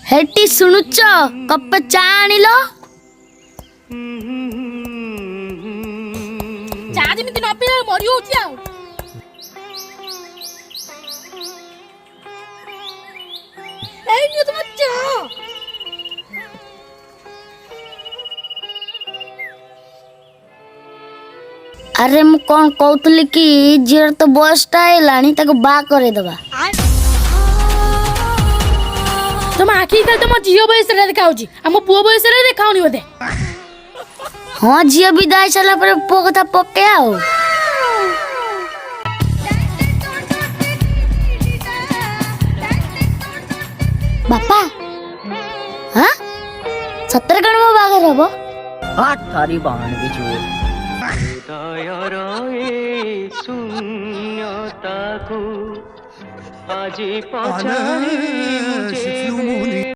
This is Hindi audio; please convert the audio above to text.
हेटी सुनुच कप चा आनिल चा जेमिति न पिले मरि होउची आ ए नि तुम चा अरे मु कौन कहतली कि झीर तो बसटा आइलानी ताको बा करे दबा तुम आखि कल तुम जियो बयस रे देखाउची हम पुओ बयस रे देखाउनी बोधे हाँ झील विदाई सारा पर पो कथा पके आओ बापा हाँ सत्तर गण में बागर हबो हाथ थारी बाण बिजोर शून्यताको आजी पछाई